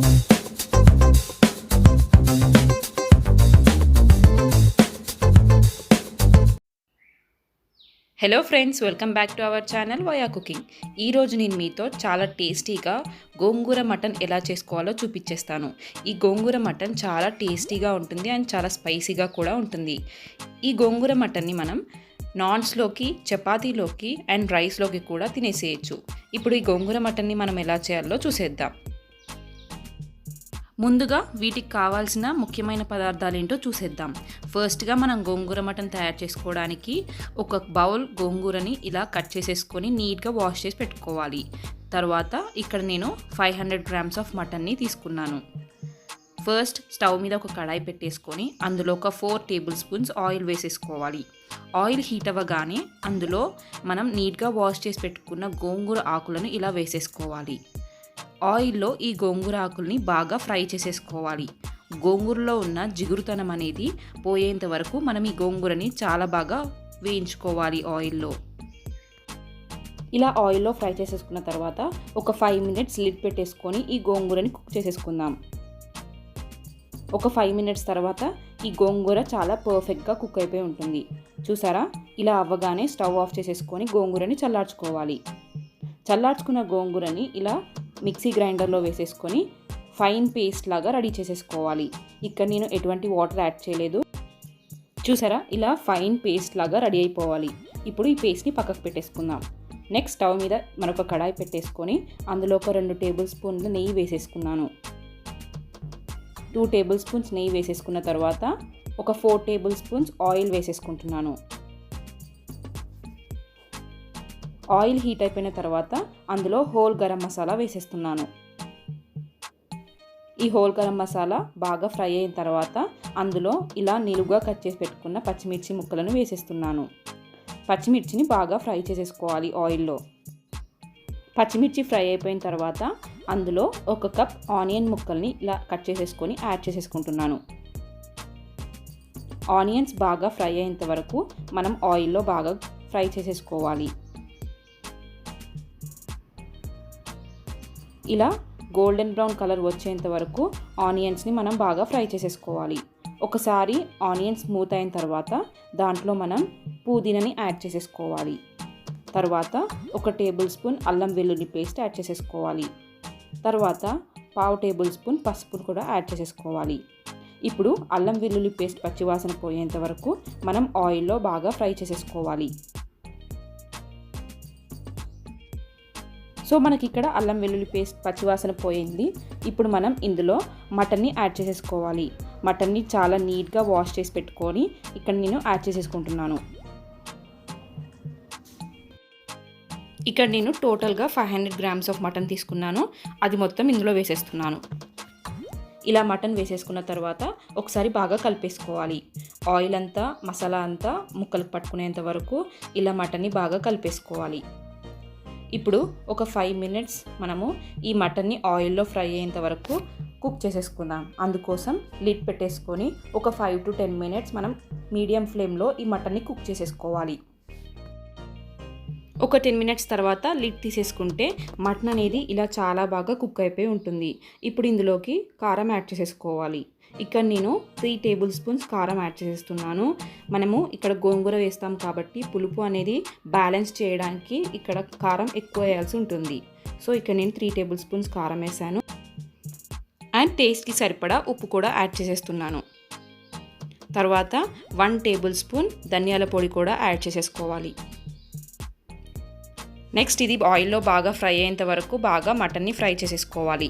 Hello friends, welcome back to our channel via cooking. ఈరోజు నేను మీతో చాలా టేస్టీగా గోంగూర మటన్ ఎలా చేసుకోవాలో చూపించేస్తాను. ఈ గోంగూర మటన్ చాలా టేస్టీగా ఉంటుంది అండ్ చాలా స్పైసీగా కూడా ఉంటుంది. ఈ గోంగూర మటన్ని మనం నాన్స్లోకి, చపాతీలోకి అండ్ రైస్లోకి కూడా తినేసేయచ్చు. ఇప్పుడు ఈ గోంగూర మటన్ని మనం ఎలా చేయాలో చూసేద్దాం. ముందుగా వీటికి కావాల్సిన ముఖ్యమైన పదార్థాలు ఏంటో చూసేద్దాం. ఫస్ట్గా మనం గోంగూర మటన్ తయారు చేసుకోవడానికి ఒక బౌల్ గోంగూరని ఇలా కట్ చేసేసుకొని నీట్గా వాష్ చేసి పెట్టుకోవాలి. తర్వాత ఇక్కడ నేను 500 grams ఆఫ్ మటన్ని తీసుకున్నాను. ఫస్ట్ స్టవ్ మీద ఒక కడాయి పెట్టేసుకొని అందులో ఒక 4 tablespoons ఆయిల్ వేసేసుకోవాలి. ఆయిల్ హీట్ అవ్వగానే అందులో మనం నీట్గా వాష్ చేసి పెట్టుకున్న గోంగూర ఆకులను ఇలా వేసేసుకోవాలి. ఆయిల్లో ఈ గోంగూర ఆకుల్ని బాగా ఫ్రై చేసేసుకోవాలి. గోంగూరలో ఉన్న జిగురుతనం అనేది పోయేంత వరకు మనం ఈ గోంగూరని చాలా బాగా వేయించుకోవాలి ఆయిల్లో. ఇలా ఆయిల్లో ఫ్రై చేసేసుకున్న తర్వాత ఒక 5 minutes లిడ్ పెట్టేసుకొని ఈ గోంగూరని కుక్ చేసేసుకుందాం. ఒక 5 minutes తర్వాత ఈ గోంగూర చాలా పర్ఫెక్ట్గా కుక్ అయిపోయి ఉంటుంది. చూసారా, ఇలా అవ్వగానే స్టవ్ ఆఫ్ చేసేసుకొని గోంగూరని చల్లార్చుకోవాలి. చల్లార్చుకున్న గోంగూరని ఇలా మిక్సీ గ్రైండర్లో వేసేసుకొని ఫైన్ పేస్ట్ లాగా రెడీ చేసేసుకోవాలి. ఇక్కడ నేను ఎటువంటి వాటర్ యాడ్ చేయలేదు. చూసారా, ఇలా ఫైన్ పేస్ట్ లాగా రెడీ అయిపోవాలి. ఇప్పుడు ఈ పేస్ట్ని పక్కకు పెట్టేసుకుందాం. నెక్స్ట్ స్టవ్ మీద మరొక కడాయి పెట్టేసుకొని అందులో ఒక 2 tablespoons నెయ్యి వేసేసుకున్నాను. 2 tablespoons నెయ్యి వేసేసుకున్న తర్వాత ఒక 4 tablespoons ఆయిల్ వేసేసుకుంటున్నాను. ఆయిల్ హీట్ అయిపోయిన తర్వాత అందులో హోల్ గరం మసాలా వేసేస్తున్నాను. ఈ హోల్ గరం మసాలా బాగా ఫ్రై అయిన తర్వాత అందులో ఇలా నిలువుగా కట్ చేసి పెట్టుకున్న పచ్చిమిర్చి ముక్కలను వేసేస్తున్నాను. పచ్చిమిర్చిని బాగా ఫ్రై చేసేసుకోవాలి ఆయిల్లో. పచ్చిమిర్చి ఫ్రై అయిపోయిన తర్వాత అందులో 1 cup ఆనియన్ ముక్కల్ని ఇలా కట్ చేసేసుకొని యాడ్ చేసేసుకుంటున్నాను. ఆనియన్స్ బాగా ఫ్రై అయ్యేంత వరకు మనం ఆయిల్లో బాగా ఫ్రై చేసేసుకోవాలి. ఇలా గోల్డెన్ బ్రౌన్ కలర్ వచ్చేంత వరకు ఆనియన్స్ని మనం బాగా ఫ్రై చేసేసుకోవాలి. ఒకసారి ఆనియన్స్ స్మూత్ అయిన తర్వాత దాంట్లో మనం పుదీనాని యాడ్ చేసేసుకోవాలి. తర్వాత 1 tablespoon అల్లం వెల్లుల్లి పేస్ట్ యాడ్ చేసేసుకోవాలి. తర్వాత 1/2 tablespoon పసుపును కూడా యాడ్ చేసేసుకోవాలి. ఇప్పుడు అల్లం వెల్లుల్లి పేస్ట్ పచ్చివాసన పోయేంత వరకు మనం ఆయిల్లో బాగా ఫ్రై చేసేసుకోవాలి. సో మనకి ఇక్కడ అల్లం వెల్లుల్లి పేస్ట్ పచ్చివాసన పోయింది. ఇప్పుడు మనం ఇందులో మటన్ని యాడ్ చేసేసుకోవాలి. మటన్ని చాలా నీట్గా వాష్ చేసి పెట్టుకొని ఇక్కడ నేను యాడ్ చేసేసుకుంటున్నాను. ఇక్కడ నేను టోటల్గా 500 grams ఆఫ్ మటన్ తీసుకున్నాను. అది మొత్తం ఇందులో వేసేస్తున్నాను. ఇలా మటన్ వేసేసుకున్న తర్వాత ఒకసారి బాగా కలిపేసుకోవాలి. ఆయిల్ అంతా మసాలా అంతా ముక్కలకు పట్టుకునేంత వరకు ఇలా మటన్ని బాగా కలిపేసుకోవాలి. ఇప్పుడు ఒక 5 minutes మనము ఈ మటన్ని ఆయిల్లో ఫ్రై అయ్యేంత వరకు కుక్ చేసేసుకుందాం. అందుకోసం లిడ్ పెట్టేసుకొని ఒక 5 to 10 minutes మనం మీడియం ఫ్లేమ్లో ఈ మటన్ని కుక్ చేసేసుకోవాలి. ఒక 10 minutes తర్వాత లిడ్ తీసేసుకుంటే మటన్ అనేది ఇలా చాలా బాగా కుక్ అయిపోయి ఉంటుంది. ఇప్పుడు ఇందులోకి కారం యాడ్ చేసేసుకోవాలి. ఇక్కడ నేను 3 tablespoons కారం యాడ్ చేసేస్తున్నాను. మనము ఇక్కడ గోంగూర వేస్తాం కాబట్టి పులుపు అనేది బ్యాలెన్స్ చేయడానికి ఇక్కడ కారం ఎక్కువ వేయాల్సి ఉంటుంది. సో ఇక్కడ నేను 3 tablespoons కారం వేసాను. అండ్ టేస్ట్కి సరిపడా ఉప్పు కూడా యాడ్ చేసేస్తున్నాను. తర్వాత 1 tablespoon ధనియాల పొడి కూడా యాడ్ చేసేసుకోవాలి. నెక్స్ట్ ఇది ఆయిల్లో బాగా ఫ్రై అయ్యేంత వరకు బాగా మటన్ని ఫ్రై చేసేసుకోవాలి.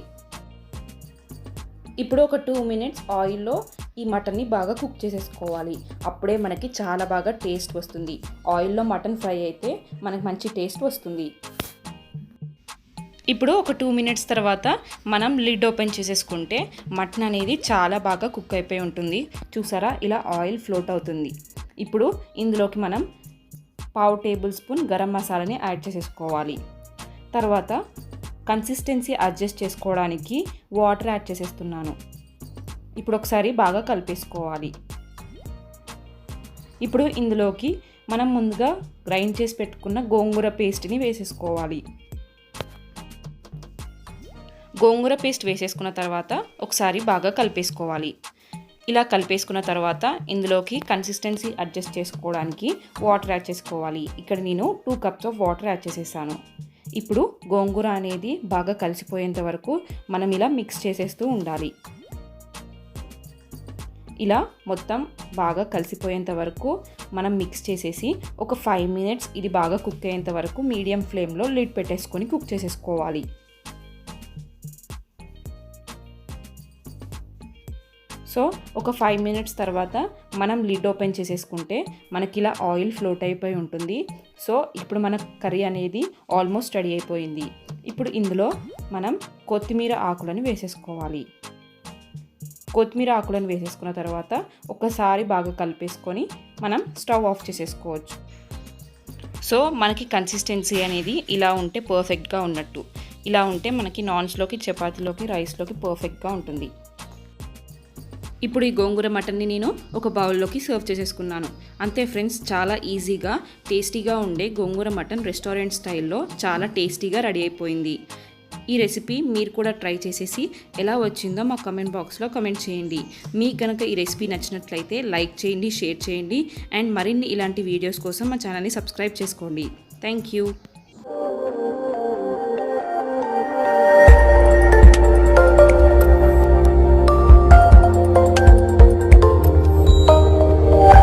ఇప్పుడు ఒక 2 minutes ఆయిల్లో ఈ మటన్ని బాగా కుక్ చేసేసుకోవాలి. అప్పుడే మనకి చాలా బాగా టేస్ట్ వస్తుంది. ఆయిల్లో మటన్ ఫ్రై అయితే మనకి మంచి టేస్ట్ వస్తుంది. ఇప్పుడు ఒక 2 minutes తర్వాత మనం లిడ్ ఓపెన్ చేసేసుకుంటే మటన్ అనేది చాలా బాగా కుక్ అయిపోయి ఉంటుంది. చూసారా, ఇలా ఆయిల్ ఫ్లోట్ అవుతుంది. ఇప్పుడు ఇందులోకి మనం 1/2 tablespoon గరం మసాలాని యాడ్ చేసేసుకోవాలి. తర్వాత కన్సిస్టెన్సీ అడ్జస్ట్ చేసుకోవడానికి వాటర్ యాడ్ చేసేస్తున్నాను. ఇప్పుడు ఒకసారి బాగా కలిపేసుకోవాలి. ఇప్పుడు ఇందులోకి మనం ముందుగా గ్రైండ్ చేసి పెట్టుకున్న గోంగూర పేస్ట్ని వేసేసుకోవాలి. గోంగూర పేస్ట్ వేసేసుకున్న తర్వాత ఒకసారి బాగా కలిపేసుకోవాలి. ఇలా కలిపేసుకున్న తర్వాత ఇందులోకి కన్సిస్టెన్సీ అడ్జస్ట్ చేసుకోవడానికి వాటర్ యాడ్ చేసుకోవాలి. ఇక్కడ నేను 2 cups ఆఫ్ వాటర్ యాడ్ చేసేసాను. ఇప్పుడు గోంగూర అనేది బాగా కలిసిపోయేంత వరకు మనం ఇలా మిక్స్ చేసేస్తూ ఉండాలి. ఇలా మొత్తం బాగా కలిసిపోయేంత వరకు మనం మిక్స్ చేసేసి ఒక 5 minutes ఇది బాగా కుక్ అయ్యేంత వరకు మీడియం ఫ్లేమ్లో లిడ్ పెట్టేసుకొని కుక్ చేసేసుకోవాలి. సో ఒక 5 minutes తర్వాత మనం లిడ్ ఓపెన్ చేసేసుకుంటే మనకి ఇలా ఆయిల్ ఫ్లోట్ అయిపోయి ఉంటుంది. సో ఇప్పుడు మన కర్రీ అనేది ఆల్మోస్ట్ రెడీ అయిపోయింది. ఇప్పుడు ఇందులో మనం కొత్తిమీర ఆకులను వేసేసుకోవాలి. కొత్తిమీర ఆకులను వేసేసుకున్న తర్వాత ఒకసారి బాగా కలిపేసుకొని మనం స్టవ్ ఆఫ్ చేసేసుకోవచ్చు. సో మనకి కన్సిస్టెన్సీ అనేది ఇలా ఉంటే పర్ఫెక్ట్గా ఉన్నట్టు. ఇలా ఉంటే మనకి నాన్స్లోకి, చపాతీలోకి, రైస్లోకి పర్ఫెక్ట్గా ఉంటుంది. ఇప్పుడు ఈ గోంగూర మటన్ని నేను ఒక బౌల్లోకి సర్వ్ చేసేసుకున్నాను. అంతే ఫ్రెండ్స్, చాలా ఈజీగా టేస్టీగా ఉండే గోంగూర మటన్ రెస్టారెంట్ స్టైల్లో చాలా టేస్టీగా రెడీ అయిపోయింది. ఈ రెసిపీ మీరు కూడా ట్రై చేసేసి ఎలా వచ్చిందో మా కమెంట్ బాక్స్లో కమెంట్ చేయండి. మీకు కనుక ఈ రెసిపీ నచ్చినట్లయితే లైక్ చేయండి, షేర్ చేయండి అండ్ మరిన్ని ఇలాంటి వీడియోస్ కోసం మా ఛానల్ని సబ్స్క్రైబ్ చేసుకోండి. Thank you.